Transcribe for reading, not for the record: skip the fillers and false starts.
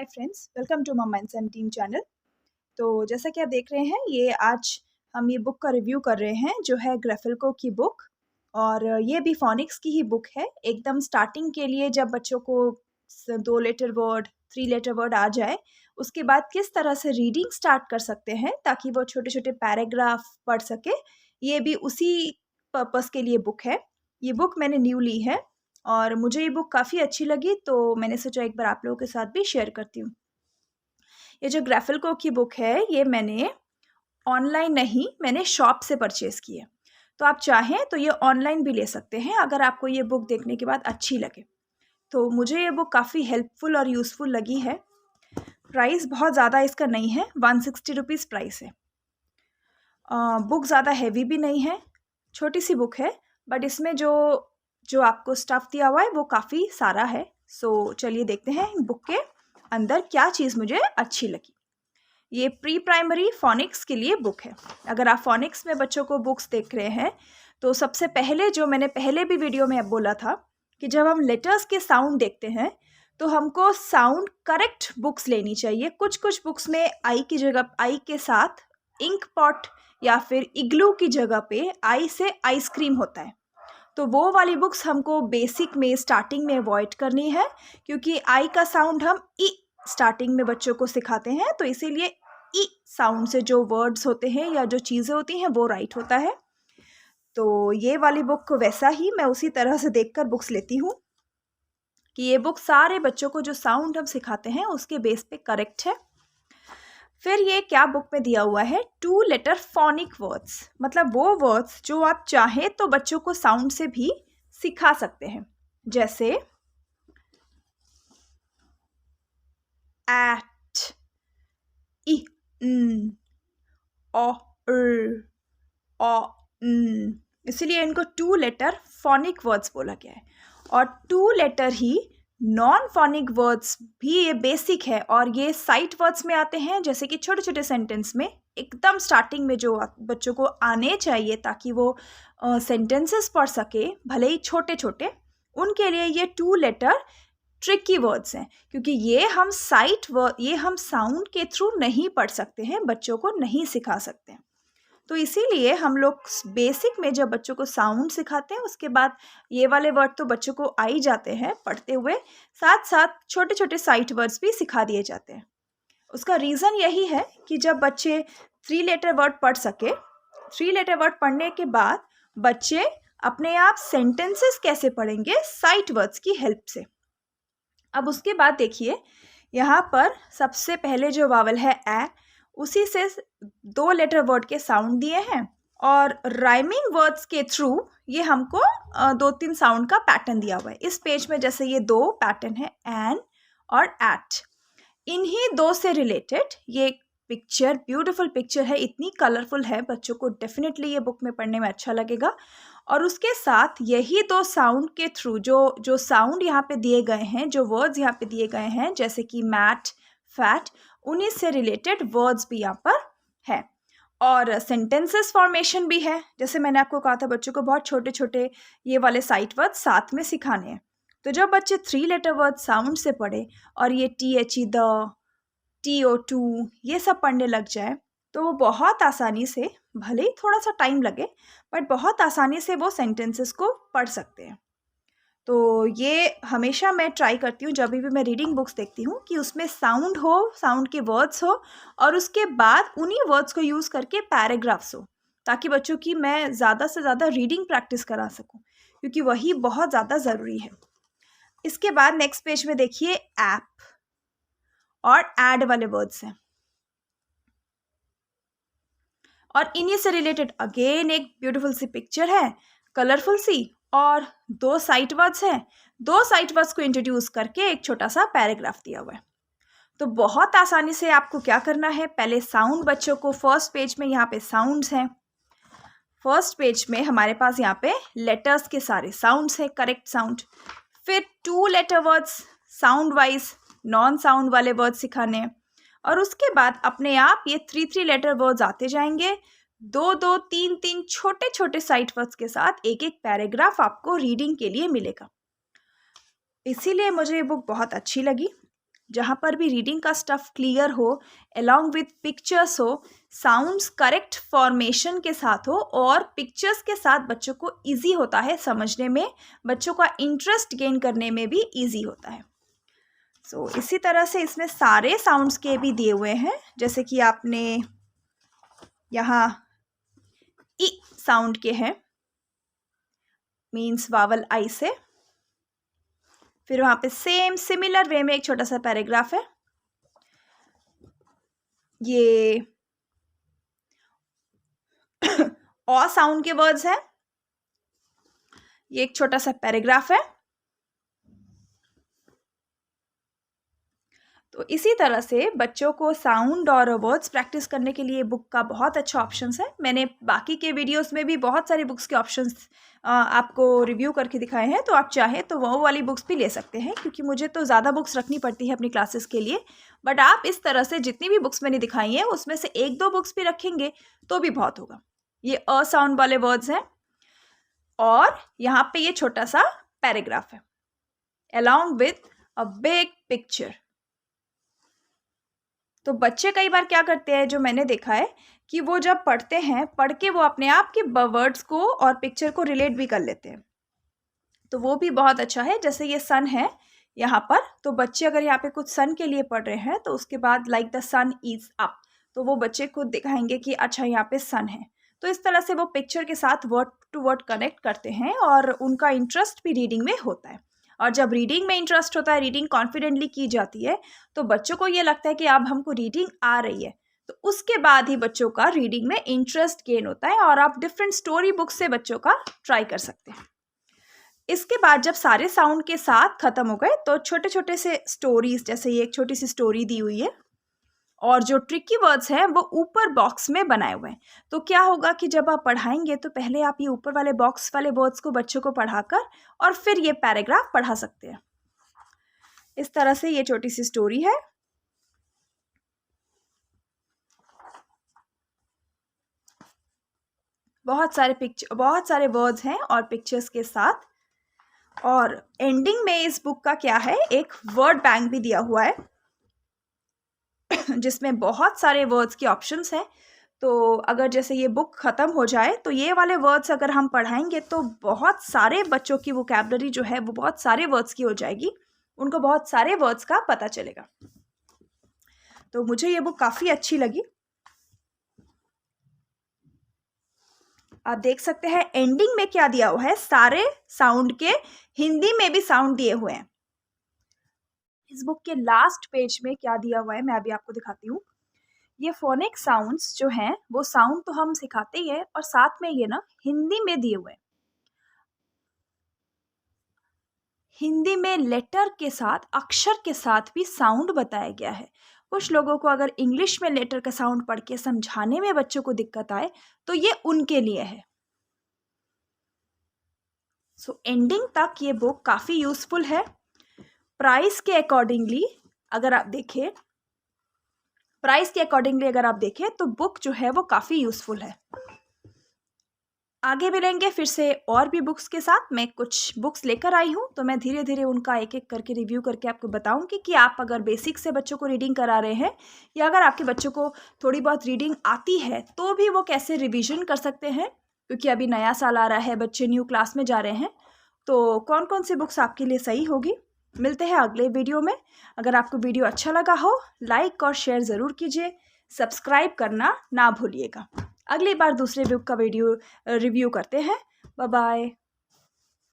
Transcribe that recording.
Hi friends, welcome to mamma and son team channel. तो जैसा कि आप देख रहे हैं, ये आज हम ये बुक का रिव्यू कर रहे हैं जो है ग्रेफिल्को की बुक। और ये भी फोनिक्स की ही बुक है। एकदम स्टार्टिंग के लिए जब बच्चों को 2 लेटर वर्ड 3 लेटर वर्ड आ जाए, उसके बाद किस तरह से रीडिंग स्टार्ट कर सकते हैं ताकि वो छोटे छोटे पैराग्राफ पढ़ सके, ये भी उसी पर्पस के लिए बुक है। ये बुक मैंने न्यू ली है और मुझे ये बुक काफ़ी अच्छी लगी, तो मैंने सोचा एक बार आप लोगों के साथ भी शेयर करती हूँ। ये जो ग्रेफिल्को की बुक है, ये मैंने ऑनलाइन नहीं, मैंने शॉप से परचेज़ की है। तो आप चाहें तो ये ऑनलाइन भी ले सकते हैं अगर आपको ये बुक देखने के बाद अच्छी लगे। तो मुझे ये बुक काफ़ी हेल्पफुल और यूज़फुल लगी है। प्राइस बहुत ज़्यादा इसका नहीं है, 160 रुपीज़ प्राइस है। बुक ज़्यादा हैवी भी नहीं है, छोटी सी बुक है, बट इसमें जो जो आपको स्टफ़ दिया हुआ है वो काफ़ी सारा है। सो चलिए देखते हैं बुक के अंदर क्या चीज़ मुझे अच्छी लगी। ये प्री प्राइमरी फोनिक्स के लिए बुक है। अगर आप फोनिक्स में बच्चों को बुक्स देख रहे हैं, तो सबसे पहले जो मैंने पहले भी वीडियो में बोला था कि जब हम लेटर्स के साउंड देखते हैं तो हमको साउंड करेक्ट बुक्स लेनी चाहिए। कुछ कुछ बुक्स में आई की जगह आई के साथ इंक पॉट या फिर इग्लू की जगह पे आई से आइसक्रीम होता है। तो वो वाली बुक्स हमको बेसिक में स्टार्टिंग में अवॉइड करनी है, क्योंकि आई का साउंड हम ई स्टार्टिंग में बच्चों को सिखाते हैं, तो इसीलिए ई साउंड से जो वर्ड्स होते हैं या जो चीज़ें होती हैं वो राइट होता है। तो ये वाली बुक वैसा ही मैं उसी तरह से देखकर बुक्स लेती हूँ कि ये बुक सारे बच्चों को जो साउंड हम सिखाते हैं उसके बेस पे करेक्ट है। फिर ये क्या बुक में दिया हुआ है, 2 लेटर फोनिक वर्ड्स, मतलब वो वर्ड्स जो आप चाहें तो बच्चों को साउंड से भी सिखा सकते हैं। जैसे एट, इ, न, ओ, ओ, न, इसलिए इनको 2 लेटर फोनिक वर्ड्स बोला गया है। और 2 लेटर ही नॉन फोनिक वर्ड्स भी ये बेसिक है, और ये साइट वर्ड्स में आते हैं, जैसे कि छोटे छोटे सेंटेंस में एकदम स्टार्टिंग में जो बच्चों को आने चाहिए ताकि वो सेंटेंसेस पढ़ सके, भले ही छोटे छोटे, उनके लिए ये 2 लेटर ट्रिकी वर्ड्स हैं, क्योंकि ये हम ये हम साउंड के थ्रू नहीं पढ़ सकते हैं, बच्चों को नहीं सिखा सकते हैं। तो इसीलिए हम लोग बेसिक में जब बच्चों को साउंड सिखाते हैं, उसके बाद ये वाले वर्ड तो बच्चों को आ ही जाते हैं पढ़ते हुए, साथ साथ छोटे छोटे साइट वर्ड्स भी सिखा दिए जाते हैं। उसका रीज़न यही है कि जब बच्चे 3 लेटर वर्ड पढ़ सके, 3 लेटर वर्ड पढ़ने के बाद बच्चे अपने आप सेंटेंसेस कैसे पढ़ेंगे, साइट वर्ड्स की हेल्प से। अब उसके बाद देखिए, यहाँ पर सबसे पहले जो वावल है ए, उसी से 2 लेटर वर्ड के साउंड दिए हैं, और राइमिंग वर्ड्स के थ्रू ये हमको 2-3 साउंड का पैटर्न दिया हुआ है। इस पेज में जैसे ये 2 पैटर्न है, एन और एट, इन्हीं 2 से रिलेटेड ये पिक्चर, ब्यूटीफुल पिक्चर है, इतनी कलरफुल है, बच्चों को डेफिनेटली ये बुक में पढ़ने में अच्छा लगेगा। और उसके साथ यही 2 साउंड के थ्रू जो साउंड यहाँ पे दिए गए हैं, जो वर्ड्स यहाँ पे दिए गए हैं, जैसे कि मैट, फैट, उन्हीं से रिलेटेड वर्ड्स भी यहाँ पर है। और सेंटेंसेस फॉर्मेशन भी है, जैसे मैंने आपको कहा था बच्चों को बहुत छोटे छोटे ये वाले साइट वर्ड्स साथ में सिखाने हैं। तो जब बच्चे 3 लेटर वर्ड साउंड से पढ़े और ये THE, द, TO2, ये सब पढ़ने लग जाए, तो वो बहुत आसानी से, भले ही थोड़ा सा टाइम लगे, बट बहुत आसानी से वो सेंटेंसेस को पढ़ सकते हैं। तो ये हमेशा मैं ट्राई करती हूँ जब भी मैं रीडिंग बुक्स देखती हूँ कि उसमें साउंड हो, साउंड के वर्ड्स हो, और उसके बाद उन्हीं वर्ड्स को यूज़ करके पैराग्राफ्स हो, ताकि बच्चों की मैं ज़्यादा से ज़्यादा रीडिंग प्रैक्टिस करा सकूँ, क्योंकि वही बहुत ज़्यादा ज़रूरी है। इसके बाद नेक्स्ट पेज में देखिए, ऐप और ऐड वाले वर्ड्स हैं, और इन्हीं से रिलेटेड अगेन एक ब्यूटीफुल सी पिक्चर है, कलरफुल सी, और 2 साइट वर्ड्स हैं। 2 साइट वर्ड्स को इंट्रोड्यूस करके एक छोटा सा पैराग्राफ दिया हुआ है। तो बहुत आसानी से आपको क्या करना है, पहले साउंड बच्चों को, फर्स्ट पेज में यहाँ पे साउंड्स हैं, फर्स्ट पेज में हमारे पास यहाँ पे लेटर्स के सारे साउंड्स हैं, करेक्ट साउंड। फिर 2 letter words sound wise, non sound वाले वर्ड्स सिखाने हैं, और उसके बाद अपने आप ये 3-3 लेटर वर्ड्स आते जाएंगे, 2-2, 3-3 छोटे छोटे साइट वर्ड्स के साथ एक एक पैराग्राफ आपको रीडिंग के लिए मिलेगा। इसीलिए मुझे ये बुक बहुत अच्छी लगी। जहाँ पर भी रीडिंग का स्टफ क्लियर हो, अलॉन्ग विथ पिक्चर्स हो, साउंड्स करेक्ट फॉर्मेशन के साथ हो और पिक्चर्स के साथ बच्चों को इजी होता है समझने में, बच्चों का इंटरेस्ट गेन करने में भी इजी होता है। सो इसी तरह से इसमें सारे साउंड्स के भी दिए हुए हैं, जैसे कि आपने यहाँ ई साउंड के हैं, मीन्स वावल आई से। फिर वहाँ पे सेम सिमिलर वे में एक छोटा सा पैराग्राफ है। ये ऑ साउंड के वर्ड्स हैं, ये एक छोटा सा पैराग्राफ है। तो इसी तरह से बच्चों को साउंड और वर्ड्स प्रैक्टिस करने के लिए बुक का बहुत अच्छा ऑप्शंस है। मैंने बाकी के वीडियोस में भी बहुत सारे बुक्स के ऑप्शंस आपको रिव्यू करके दिखाए हैं, तो आप चाहें तो वो वाली बुक्स भी ले सकते हैं, क्योंकि मुझे तो ज़्यादा बुक्स रखनी पड़ती है अपनी क्लासेस के लिए। बट आप इस तरह से जितनी भी बुक्स मैंने दिखाई हैं उसमें से 1-2 बुक्स भी रखेंगे तो भी बहुत होगा। ये अ साउंड वाले वर्ड्स हैं और यहाँ पे ये छोटा सा पैराग्राफ है along with a big picture. तो बच्चे कई बार क्या करते हैं, जो मैंने देखा है कि वो जब पढ़ते हैं, पढ़ के वो अपने आप के वर्ड्स को और पिक्चर को रिलेट भी कर लेते हैं, तो वो भी बहुत अच्छा है। जैसे ये सन है यहाँ पर, तो बच्चे अगर यहाँ पे कुछ सन के लिए पढ़ रहे हैं तो उसके बाद like the sun is up, तो वो बच्चे को दिखाएंगे कि अच्छा यहाँ पे सन है। तो इस तरह से वो पिक्चर के साथ वर्ड टू वर्ड कनेक्ट करते हैं और उनका इंटरेस्ट भी रीडिंग में होता है। और जब रीडिंग में इंटरेस्ट होता है, रीडिंग कॉन्फिडेंटली की जाती है, तो बच्चों को ये लगता है कि अब हमको रीडिंग आ रही है, तो उसके बाद ही बच्चों का रीडिंग में इंटरेस्ट गेन होता है और आप डिफरेंट स्टोरी बुक से बच्चों का ट्राई कर सकते हैं। इसके बाद जब सारे साउंड के साथ ख़त्म हो गए तो छोटे छोटे से स्टोरीज, जैसे ये एक छोटी सी स्टोरी दी हुई है और जो ट्रिकी वर्ड्स हैं वो ऊपर बॉक्स में बनाए हुए हैं। तो क्या होगा कि जब आप पढ़ाएंगे तो पहले आप ये ऊपर वाले बॉक्स वाले वर्ड्स को बच्चों को पढ़ाकर और फिर ये पैराग्राफ पढ़ा सकते हैं। इस तरह से ये छोटी सी स्टोरी है। बहुत सारे वर्ड्स हैं और पिक्चर्स के साथ। और एंडिंग में इस बुक का क्या है, एक वर्ड बैंक भी दिया हुआ है जिसमें बहुत सारे वर्ड्स के ऑप्शंस हैं। तो अगर जैसे ये बुक ख़त्म हो जाए तो ये वाले वर्ड्स अगर हम पढ़ाएंगे तो बहुत सारे बच्चों की वोकैबुलरी जो है वो बहुत सारे वर्ड्स की हो जाएगी, उनको बहुत सारे वर्ड्स का पता चलेगा। तो मुझे ये बुक काफ़ी अच्छी लगी। आप देख सकते हैं एंडिंग में क्या दिया हुआ है, सारे साउंड के हिंदी में भी साउंड दिए हुए हैं। इस बुक के लास्ट पेज में क्या दिया हुआ है मैं अभी आपको दिखाती हूँ। ये फोनिक साउंड्स जो हैं वो साउंड तो हम सिखाते ही है और साथ में ये ना हिंदी में दिए हुए हैं। हिंदी में लेटर के साथ, अक्षर के साथ भी साउंड बताया गया है। कुछ लोगों को अगर इंग्लिश में लेटर का साउंड पढ़ के समझाने में बच्चों को दिक्कत आए तो ये उनके लिए है। सो एंडिंग तक ये बुक काफ़ी यूज़फुल है। प्राइस के अकॉर्डिंगली अगर आप देखें तो बुक जो है वो काफ़ी यूज़फुल है। आगे मिलेंगे फिर से और भी बुक्स के साथ। मैं कुछ बुक्स लेकर आई हूँ तो मैं धीरे धीरे उनका एक एक करके रिव्यू करके आपको बताऊंगी कि आप अगर बेसिक से बच्चों को रीडिंग करा रहे हैं या अगर आपके बच्चों को थोड़ी बहुत रीडिंग आती है तो भी वो कैसे रिवीजन कर सकते हैं, क्योंकि अभी नया साल आ रहा है, बच्चे न्यू क्लास में जा रहे हैं, तो कौन कौन सी बुक्स आपके लिए सही होगी। मिलते हैं अगले वीडियो में। अगर आपको वीडियो अच्छा लगा हो लाइक और शेयर ज़रूर कीजिए, सब्सक्राइब करना ना भूलिएगा। अगली बार दूसरे बुक का वीडियो रिव्यू करते हैं। Bye bye.